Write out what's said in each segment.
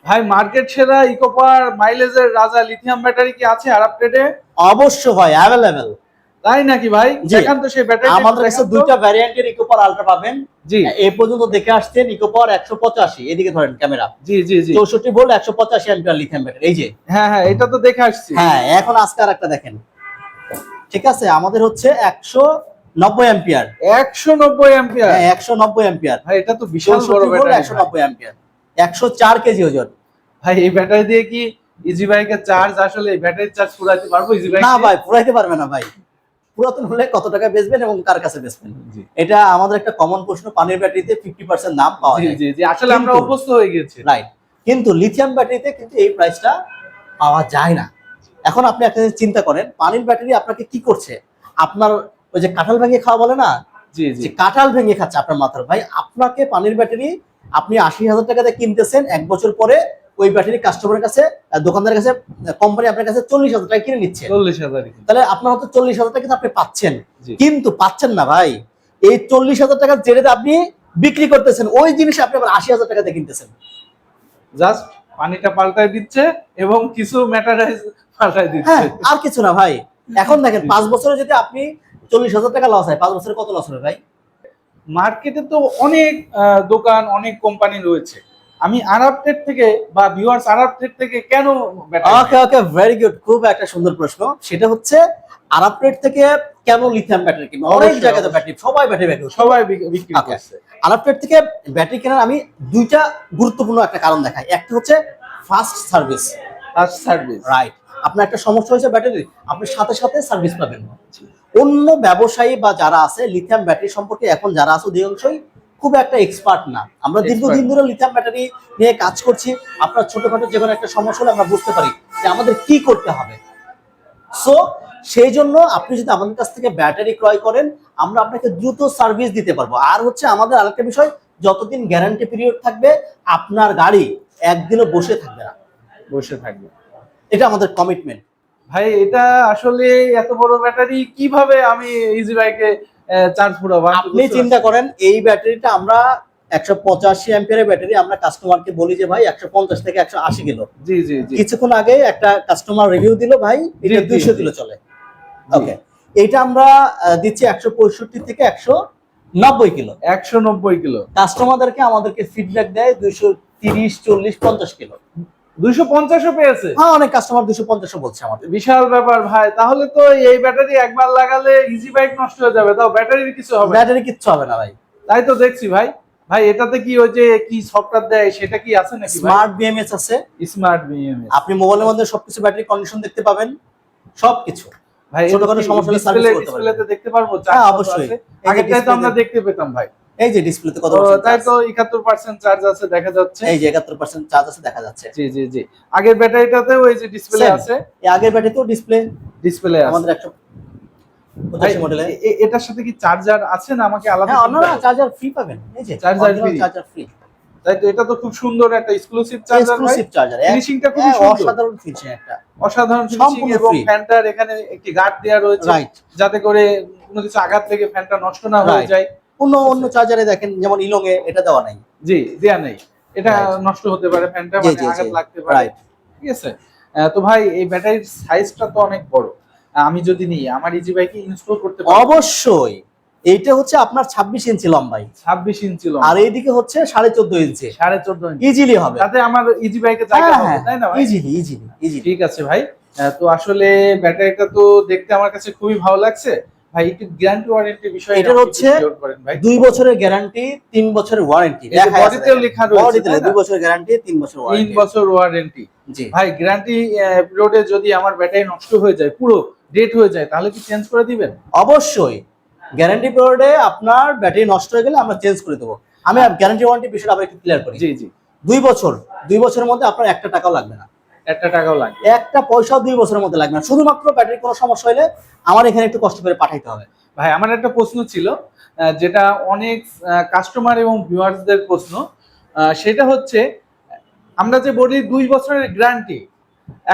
ভাই মার্কেট সেরা ইকোপার মাইলেজের রাজা লিথিয়াম ব্যাটারি কি আছে আরব ট্রেডে? অবশ্য ভাই অ্যাভেলেবেল। তাই নাকি ভাই? দেখান তো সেই ব্যাটারি। আমাদের কাছে দুইটা ভ্যারিয়েন্টের ইকোপার আলট্রা পাবেন। জি, এই পর্যন্ত দেখে আসছেন ইকোপার 185, এদিকে ধরেন ক্যামেরা। জি জি জি, 64 ভোল্ট 185 অ্যাম্পিয়ার লিথিয়াম ব্যাটারি। এই যে হ্যাঁ হ্যাঁ, এটা তো দেখে আসছি। হ্যাঁ, এখন আজকে আরেকটা দেখেন। ঠিক আছে, আমাদের হচ্ছে 190 অ্যাম্পিয়ার। 190 অ্যাম্পিয়ার? হ্যাঁ, 190 অ্যাম্পিয়ার। ভাই এটা তো বিশাল বড় ব্যাটারি। 190 অ্যাম্পিয়ার, 104 কেজি ওজন। ভাই এই ব্যাটারি দিয়ে কি ইজি বাইকের চার্জ, আসলে এই ব্যাটারি চার্জ পুরাতে পারবো ইজি বাইক? না ভাই, পুরাইতে পারবে না ভাই। পুরাতন হলে কত টাকা বেচবেন এবং কার কাছে বেচবেন, এটা আমাদের একটা কমন প্রশ্ন। পানির ব্যাটারিতে 50% দাম পাওয়া যায়। জি জি, আসলে আমরা অভ্যস্ত হয়ে গেছি। রাইট, কিন্তু লিথিয়াম ব্যাটারিতে কিন্তু এই প্রাইসটা পাওয়া যায় না। এখন আপনি একটা জিনিস চিন্তা করেন, পানির ব্যাটারি আপনাকে কি করছে? আপনার ওই যে কাঁঠাল ভেঙে খাওয়া বলে না, জি জি, যে কাঁঠাল ভেঙে খাচ্ছে আপনার মাথার। ভাই আপনাকে পানির ব্যাটারি আপনি 80,000 টাকাতে কিনতেছেন, 1 বছর পরে ওই ব্যাটারি কাস্টমারের কাছে, দোকানদারের কাছে, কোম্পানি আপনার কাছে 40,000 টাকা কিনে নিচ্ছে। 40,000। তাহলে আপনার হয়তো 40,000 টাকা আপনি পাচ্ছেন, কিন্তু পাচ্ছেন না ভাই। এই 40,000 টাকা যেটাতে আপনি বিক্রি করতেছেন, ওই জিনিস আপনি আবার 80,000 টাকাতে কিনতেছেন। জাস্ট পানিটা পাল্টাই দিচ্ছে এবং কিছু ম্যাটারাইজ পাল্টাই দিচ্ছে। হ্যাঁ, আর কিছু না ভাই। এখন দেখেন 5 বছরে যদি আপনি 40,000 টাকা লস হয়, 5 বছরে কত লস হবে ভাই? মার্কেটে তো অনেক দোকান, অনেক কোম্পানি রয়েছে। আমি আরব ট্রেড থেকে বা ভিউয়ার্স আরব ট্রেড থেকে কেন ব্যাটারি? ওকে ওকে, ভেরি গুড, খুব একটা সুন্দর প্রশ্ন। সেটা হচ্ছে আরব ট্রেড থেকে কেন লিথিয়াম ব্যাটারি কিনবো? অনেক জায়গাতে ব্যাটারি, সবাই ব্যাটারি বিক্রি করছে। আরব ট্রেড থেকে ব্যাটারি কেনার আমি দুইটা গুরুত্বপূর্ণ একটা কারণ দেখাই। একটা হচ্ছে fast service. Fast service, right. আপনার একটা সমস্যা হয়েছে ব্যাটারি, আপনি সাথে সাথে সার্ভিস পাবেন। অন্য ব্যবসায়ী বা যারা আছে লিথিয়াম ব্যাটারি সম্পর্কে, এখন যারা আছে অধিকাংশই খুব একটা এক্সপার্ট না। আমরা দীর্ঘদিন ধরে লিথিয়াম ব্যাটারি নিয়ে কাজ করছি। আপনার ছোটখাটো যে কোনো একটা সমস্যা হলে আমরা বুঝতে পারি যে আমাদের কি করতে হবে। সো সেই জন্য আপনি যদি আমাদের কাছ থেকে ব্যাটারি ক্রয় করেন, আমরা আপনাকে দ্রুত সার্ভিস দিতে পারবো। আর হচ্ছে আমাদের আরেকটা বিষয়, যতদিন গ্যারান্টি পিরিয়ড থাকবে আপনার গাড়ি একদিনও বসে থাকবে না। বসে থাকবে, এটা আমাদের কমিটমেন্ট। ভাই এটা আসলে এত বড় ব্যাটারি কিভাবে আমি ইজি বাইকে চার্জ পুরাবো? আপনি চিন্তা করেন, এই ব্যাটারিটা আমরা 185 অ্যাম্পিয়ারের ব্যাটারি আমরা কাস্টমারকে বলি যে ভাই 150 থেকে 180 কিলো। জি জি জি, কিছুক্ষণ আগে একটা কাস্টমার রিভিউ দিল, ভাই এটা 200 কিলো চলে। ওকে, এটা আমরা দিচ্ছি 165 থেকে 190 কিলো। 190 কিলো। কাস্টমারদেরকে আমাদেরকে ফিডব্যাক দেয় 230, 40, 50 কিলো। 250ও পেয়েছে? হ্যাঁ, অনেক কাস্টমার 250 বলছে আমাদের। বিশাল ব্যাপার ভাই। তাহলে তো এই ব্যাটারি একবার লাগালে ইজি বাইক নষ্ট হয়ে যাবে, তাও ব্যাটারির কিছু হবে না? ব্যাটারি কিচ্ছু হবে না ভাই। তাই তো দেখছি ভাই। ভাই এটাতে কি ওই যে কি সফটওয়্যার দেয় সেটা কি আছে নাকি? স্মার্ট বিএমএস আছে। স্মার্ট বিএমএস, আপনি মোবাইলের মধ্যে সবকিছু ব্যাটারি কন্ডিশন দেখতে পাবেন, সবকিছু। ভাই ছোটখাটো সমস্যা হলে সার্ভিস করতে পারবেন। ডিসপ্লেতে দেখতে পারবো? হ্যাঁ, অবশ্যই। আগেরটাই তো আমরা দেখতে পেতাম ভাই। এই যে ডিসপ্লেতে কত তাই তো 71% চার্জ আছে দেখা যাচ্ছে। এই যে 71% চার্জ আছে দেখা যাচ্ছে। জি জি জি, আগের ব্যাটারিটাতেও এই যে ডিসপ্লে আছে। এই আগের ব্যাটারিতেও ডিসপ্লে আছে আমাদের 185 মডেলে। এটার সাথে কি চার্জার আছে না আমাকে আলাদা? হ্যাঁ, না চার্জার ফ্রি পাবেন। এই যে চার্জার ফ্রি। তাই তো, এটা তো খুব সুন্দর একটা এক্সক্লুসিভ চার্জার ভাই। ফিনিশিংটা খুব সুন্দর, অসাধারণ ফিনিশিং একটা। অসাধারণ ফিনিশিং, এবং ফ্যানটার এখানে একটি গার্ড দেয়া রয়েছে যাতে করে কোনো কিছু আঘাত থেকে ফ্যানটা নষ্ট না হয়ে যায়। অন্য চার্জারে দেখেন যেমন ইলংয়ে এটা দেওয়া নাই। জি, দেয়া নেই। এটা নষ্ট হতে পারে, ফ্যানটা মানে আঘাত লাগতে পারে। ঠিক আছে। তো ভাই এই ব্যাটারির সাইজটা তো অনেক বড়। আমি যদি নিই আমার ইজি বাইকে ইনস্টল করতে পারবো? অবশ্যই। এইটা হচ্ছে আপনার 26 ইঞ্চি লম্বাই। 26 ইঞ্চি লম্বা। আর এইদিকে হচ্ছে 14.5 ইঞ্চি। 14.5 ইঞ্চি ইজিলি হবে। তাতে আমার ইজি বাইকে জায়গা হবে, তাই না ভাই? ইজিলি। ঠিক আছে ভাই। তো আসলে ব্যাটারিটা তো দেখতে আমার কাছে খুবই ভালো লাগছে ভাই। একটু গ্যারান্টি ওয়ারেন্টি বিষয়ে এটা হচ্ছে 2 বছরের গ্যারান্টি, 3 বছরের ওয়ারেন্টি। বডিতেও লেখা রয়েছে 2 বছরের গ্যারান্টি, 3 বছর ওয়ারেন্টি। 3 বছর ওয়ারেন্টি। জি ভাই, গ্যারান্টি পিরিয়ডে যদি আমার ব্যাটারি নষ্ট হয়ে যায়, পুরো ডেট হয়ে যায়, তাহলে কি চেঞ্জ করে দিবেন? অবশ্যই। গ্যারান্টি পিরিয়ডে আপনার ব্যাটারি নষ্ট হয়ে গেলে আমরা চেঞ্জ করে দেব। আমি গ্যারান্টি ওয়ারেন্টি বিষয়টা আবার একটু ক্লিয়ার করি। জি জি, 2 বছর, 2 বছরের মধ্যে আপনার 1 টাকাও লাগবে না। 1 টাকাও লাগবে? 1 পয়সাও 2 বছরের মধ্যে লাগবে না। শুধুমাত্র ব্যাটারি কোনো সমস্যা হলে আমার এখানে একটু কষ্ট করে পাঠাইতে হবে। ভাই আমার একটা প্রশ্ন ছিল, যেটা অনেক কাস্টমার এবং ভিউয়ার্সদের প্রশ্ন, সেটা হচ্ছে আমরা যে বলি 2 বছরের গ্যারান্টি,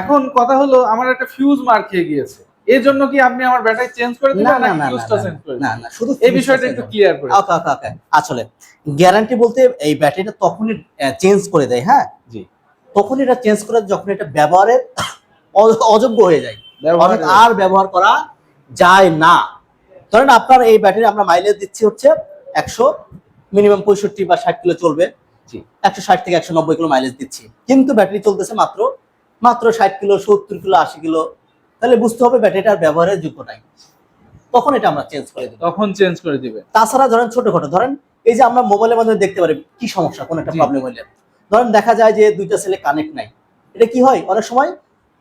এখন কথা হলো আমার একটা ফিউজ মার খেয়ে গিয়েছে, এর জন্য কি আপনি আমার ব্যাটারি চেঞ্জ করে দিবেন নাকি ফিউজটা চেঞ্জ করে দিবেন? না, শুধু এই বিষয়টা একটু ক্লিয়ার করে। ওকে। আসলে গ্যারান্টি বলতে এই ব্যাটারিটা তখনই চেঞ্জ করে দেয়। হ্যাঁ জি, তখন এটা চেঞ্জ করে যখন এটা ব্যবহারের অযোগ্য হয়ে যায়, অর্থাৎ আর ব্যবহার করা যায় না। ধরেন আপনার এই ব্যাটারি আমরা মাইলেজ দিচ্ছি হচ্ছে 100, মিনিমাম 65 বা 60 কিলো চলবে, 160 থেকে 190 কিলো মাইলেজ দিচ্ছি, কিন্তু ব্যাটারি চলতেছে মাত্র 60 কিলো, 70 কিলো, 80 কিলো, তাহলে বুঝতে হবে ব্যাটারিটার ব্যবহারের যোগ্য নাই, তখন এটা আমরা চেঞ্জ করে দেব। তখন চেঞ্জ করে দিবে। তাছাড়া ধরেন ছোটখাটো, ধরেন এই যে আমরা মোবাইলের মাধ্যমে দেখতে পারি কি সমস্যা, কোন একটা প্রবলেম হইলে ধরেন দেখা যায় যে দুইটা সেলে কানেক্ট নাই, এটা কি হয় অনেক সময়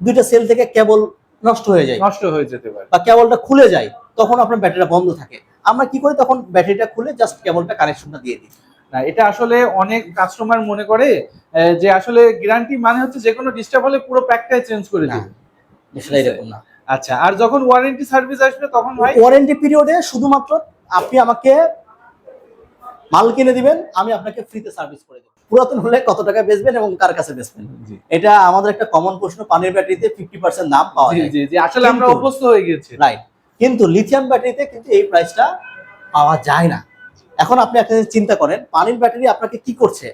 দুইটা সেল থেকে কেবল নষ্ট হয়ে যায়, নষ্ট হয়ে যেতে পারে, বা কেবলটা খুলে যায়, তখন আপনার ব্যাটারিটা বন্ধ থাকে। আমরা কি করি, তখন ব্যাটারিটা খুলে জাস্ট কেবলটা কানেকশনটা দিয়ে দিই। না, এটা আসলে অনেক কাস্টমার মনে করে যে আসলে গ্যারান্টি মানে হচ্ছে যে কোনো ডিস্টার্ব হলে পুরো প্যাকটাই চেঞ্জ করে দিবে, সেটা এরকম না। আচ্ছা, আর যখন ওয়ারেন্টি সার্ভিস আসবে তখন ভাই ওয়ারেন্টি পিরিয়ডে শুধুমাত্র আপনি আমাকে মাল কিনে দিবেন, আমি আপনাকে ফ্রিতে সার্ভিস করে দেব। পুরাতন হলে কত টাকা বেচবেন এবং কার কাছে বেচবেন, এটা আমাদের একটা কমন প্রশ্ন। পানির ব্যাটারিতে 50% দাম পাওয়া যায়, জি জি, আসলে আমরা অভ্যস্ত হয়ে গেছি, রাইট, কিন্তু লিথিয়াম ব্যাটারিতে কিন্তু এই প্রাইসটা পাওয়া যায় না। এখন আপনি একটা চিন্তা করেন, পানির ব্যাটারি আপনাকে কি করছে,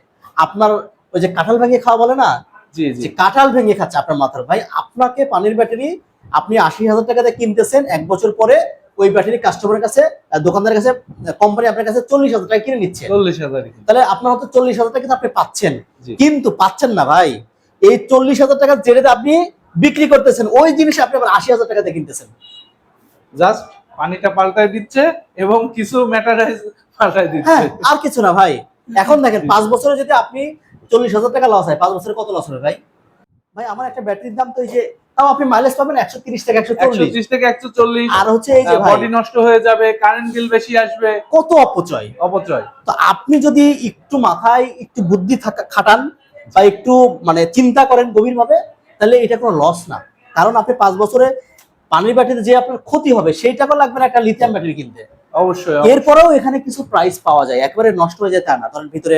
আপনার ওই যে কাঁঠাল ভেঙে খাওয়া বলে না, জি জি, যে কাঁঠাল ভেঙে খাচ্ছে আপনার মাথার। ভাই আপনাকে পানির ব্যাটারি আপনি 80,000 টাকাতে কিনতেছেন, 1 বছর পরে ওই ব্যাটারি কাস্টমারের কাছে, দোকানদারের কাছে, কোম্পানি আপনার কাছে 40,000 টাকা কিনে নিচ্ছে, 40,000, তাহলে আপনার হয়তো 40,000 টাকা আপনি পাচ্ছেন, কিন্তু পাচ্ছেন না ভাই, এই 40,000 টাকা যেটাতে আপনি বিক্রি করতেছেন ওই জিনিস আপনি আবার 80,000 টাকাতে কিনতেছেন। জাস্ট পানিটা পাল্টায় দিচ্ছে এবং কিছু ম্যাটারাইজ পাল্টায় দিচ্ছে, হ্যাঁ, আর কিছু না ভাই। এখন দেখেন 5 বছরে যদি আপনি 40,000 টাকা লস হয়, 5 বছরে কত লস হবে ভাই? ভাই আমার একটা ব্যাটারির দাম তো এই যে, তাও আপনি মাইলেজ পাবেন 130 থেকে 140, 130 থেকে 140, আর হচ্ছে এই যে বডি নষ্ট হয়ে যাবে, কারেন্ট বিল বেশি আসবে, কত অপচয়। তো আপনি যদি একটু মাথায় একটু বুদ্ধি খাটান বা একটু মানে চিন্তা করেন গভীরভাবে, তাহলে এটা কোনো লস না। কারণ আপনি 5 বছরে পানির ব্যাটারিতে যে আপনার ক্ষতি হবে সেই টাকা লাগবে না একটা লিথিয়াম ব্যাটারি কিনতে। অবশ্যই। এরপরেও এখানে কিছু প্রাইস পাওয়া যায়, একবারে নষ্ট হয়ে যায় তা না। ধরেন ভিতরে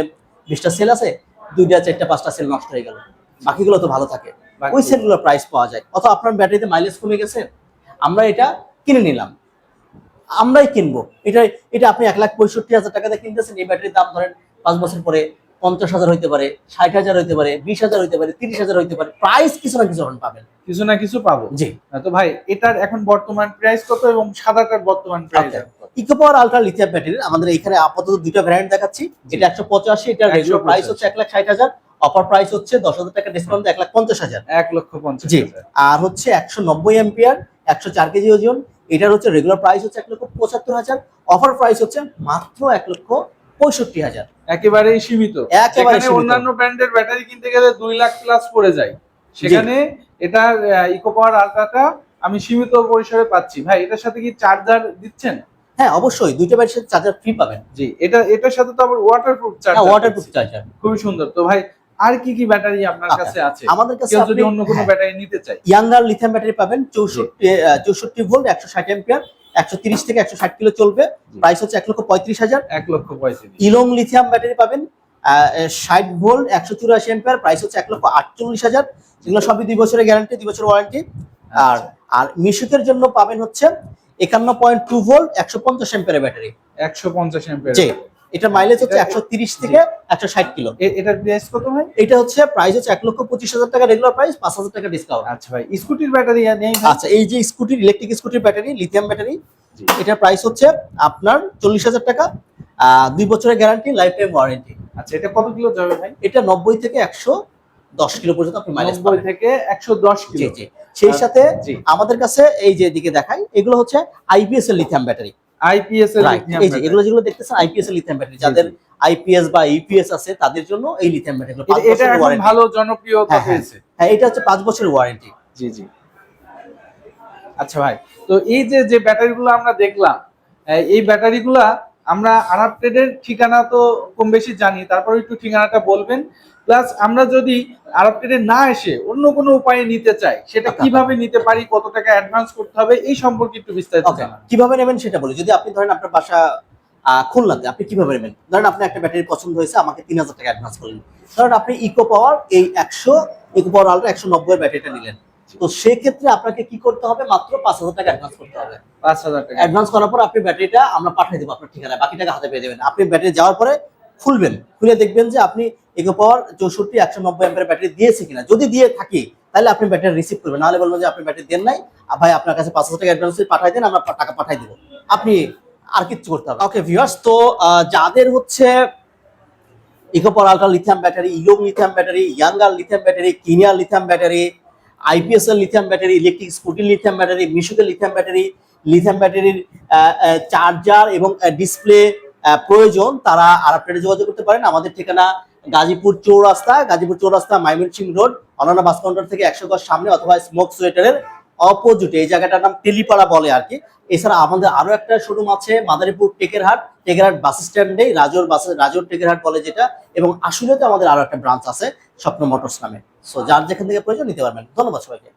20টা সেল আছে, 2টা 4টা 5টা সেল নষ্ট হয়ে গেল, বাকিগুলো তো ভালো থাকে, ওই সেলগুলোর প্রাইস পাওয়া যায়। অথবা আপনার ব্যাটারিতে মাইলেজ কমে গেছে, আমরা এটা কিনে নিলাম, আমরাই কিনবো এটা। এটা আপনি 1,65,000 টাকাতে কিনতেছেন, এই ব্যাটারির দাম ধরেন 5 বছর পরে 50,000 হইতে পারে, 60,000 হইতে পারে, 20,000 হইতে পারে, 30,000 হইতে পারে, প্রাইস কিছু না কিছু পাবেন, কিছু না কিছু পাবো। জি। তো ভাই এটার এখন বর্তমান প্রাইস কত এবং সাদাটার বর্তমান প্রাইস কত? ইকোপাওয়ার আলট্রা লিথিয়াম ব্যাটারি আমাদের এখানে আপাতত দুইটা ভ্যারিয়েন্ট দেখাচ্ছি। এটা 185, এটা রেগুলার প্রাইস হচ্ছে 1,60,000, অফার প্রাইস হচ্ছে 10,000 টাকা ডিসকাউন্ট 1,50,000, 1,50,000। জি। আর হচ্ছে 190 এম্পিয়ার, 104 কেজি ওজন, এটার হচ্ছে রেগুলার প্রাইস হচ্ছে 1,75,000, অফার প্রাইস হচ্ছে মাত্র 1,65,000, একেবারেই সীমিত। যেখানে অন্যান্য ব্র্যান্ডের ব্যাটারি কিনতে গেলে 2 লাখ প্লাস পড়ে যায়, সেখানে এটার ইকোপাওয়ার আলট্রাটা আমি সীমিত পরিসরে পাচ্ছি। ভাই এটার সাথে কি চার্জার দিচ্ছেন? হ্যাঁ অবশ্যই, দুইটা ব্যাটারির সাথে চার্জার ফ্রি পাবেন। জি, এটার সাথে তো আবার ওয়াটারপ্রুফ চার্জার। হ্যাঁ, ওয়াটারপ্রুফ চার্জার, খুবই সুন্দর। তো ভাই আর কি কি ব্যাটারি আপনার কাছে আছে? আমাদের কাছে কেউ যদি অন্য কোনো ব্যাটারি নিতে চায়, ইয়াঙ্গার লিথিয়াম ব্যাটারি পাবেন 64 ভোল্ট, 160 এম্পিয়ার, 130 থেকে 160 কিলো চলবে, প্রাইস হচ্ছে 1,35,000। 1,35,000। ইলং লিথিয়াম ব্যাটারি পাবেন 60 ভোল্ট, 184 এম্পিয়ার, প্রাইস হচ্ছে 1,48,000। এগুলো সবই 2 বছরের গ্যারান্টি, 2 বছর ওয়ারেন্টি। আর মিশুকের জন্য পাবেন হচ্ছে 51.2 ভোল্ট, 150 এম্পিয়ারের ব্যাটারি, 150 এম্পিয়ার। জি। এটা মাইলেজ হচ্ছে 130 থেকে 160 কিলো। এটার প্রাইস কত ভাই? এটা হচ্ছে প্রাইস হচ্ছে 1,25,000 টাকা রেগুলার প্রাইস, 5,000 টাকা ডিসকাউন্ট। আচ্ছা ভাই, স্কুটির ব্যাটারি নেই ভাই? আচ্ছা, এই যে স্কুটির ইলেকট্রিক স্কুটির ব্যাটারি লিথিয়াম ব্যাটারি, এটার প্রাইস হচ্ছে আপনার 40,000 টাকা, 2 বছরের গ্যারান্টি, লাইফ টাইম ওয়ারেন্টি। আচ্ছা, এটা কত কিলো যাবে ভাই? এটা 90 থেকে 110 কিলো পর্যন্ত আপনি মাইলেজ পাবেন। 90 থেকে 110 কিলো। জি জি। সেই সাথে আমাদের কাছে এই যে দিকে দেখাই, এগুলো হচ্ছে আইপিএস এর লিথিয়াম ব্যাটারি। আইপিএস এর লিথিয়াম, এই যে এগুলো যেগুলো দেখতেছেন আইপিএস এর লিথিয়াম ব্যাটারি, যাদের আইপিএস বা ইপিএস আছে তাদের জন্য এই লিথিয়াম ব্যাটারিগুলো 5 এটা বছরের এখন ওয়ারেন্টি। ভালো জনপ্রিয়তা পেয়েছে। হ্যাঁ, এটা হচ্ছে 5 বছরের ওয়ারেন্টি। জি জি। আচ্ছা ভাই, তো এই যে ব্যাটারিগুলো আমরা দেখলাম, এই ব্যাটারিগুলা আমরা আরব ট্রেডের ঠিকানা তো কম বেশি জানি, তারপর একটু ঠিকানাটা বলবেন। প্লাস আমরা যদি আরব ট্রেডে না এসে অন্য কোনো উপায়ে নিতে চাই, সেটা কিভাবে নিতে পারি, কত টাকা অ্যাডভান্স করতে হবে, এই সম্পর্কে একটু বিস্তারিত জানান। কিভাবে নেবেন সেটা বলি। যদি আপনি ধরেন আপনার বাসা খুলনাতে, আপনি কিভাবে নেবেন? ধরেন আপনি একটা ব্যাটারি পছন্দ হয়েছে, আমাকে 3,000 টাকা অ্যাডভান্স করলেন। ধরেন আপনি ইকো পাওয়ার এই 100 ইকো পাওয়ার আলট্রা 190 এর ব্যাটারিটা নিলেন, তো সেক্ষেত্রে আপনাকে কি করতে হবে? মাত্র 5,000 টাকা অ্যাডভান্স করতে হবে। 5,000 টাকা অ্যাডভান্স করার পর আপনি ব্যাটারিটা আমরা পাঠিয়ে দেবো আপনার ঠিকানায়, বাকি টাকা হাতে পেয়ে দেবেন। আপনি ব্যাটারি যাওয়ার পরে খুলবেন, খুলে দেখবেন যে আপনি ইকো পাওয়ার 64 190 অ্যাম্পিয়ার ব্যাটারি দিয়েছে কিনা। যদি দিয়ে থাকি তাহলে আপনি ব্যাটারি রিসিভ করবেন, নাহলে বলবেন যে আপনি ব্যাটারি দেন নাই, ভাই আপনার কাছে 5000 টাকা অ্যাডভান্স পাঠাই দেন, আমরা টাকা পাঠাই দেবো, আপনি আর কিচ্ছু করতে হবে। ওকে ভিউয়ার্স, তো যাদের হচ্ছে eco power ultra lithium battery, young lithium battery, younger lithium battery, কিনিয়া lithium battery, IPSL lithium battery, electric scooty lithium battery, মিশুকের লিথিয়াম ব্যাটারি, লিথিয়াম ব্যাটারির চার্জার এবং ডিসপ্লে প্রয়োজন, তারা আরআপটেডে যোগাযোগ করতে পারেন। আমাদের ঠিকানা গাজীপুর চৌরাস্তা Mymensingh road, Ananya bus counter থেকে 100 গজ সামনে, অথবা স্মোক সোয়েটারের অপোজিটে। এই জায়গাটার নাম টেলিপাড়া বলে আর কি। এছাড়া আমাদের আরো একটা শোরুম আছে মাদারীপুর টেকেরহাট বাস স্ট্যান্ডে, রাজোর টেকেরহাট বলে যেটা, এবং আশুলিয়াতে আমাদের আরো একটা ব্রাঞ্চ আছে স্বপ্ন মোটরস নামে। সো যার যেখান থেকে প্রয়োজন নিতে পারবেন। ধন্যবাদ সবাইকে।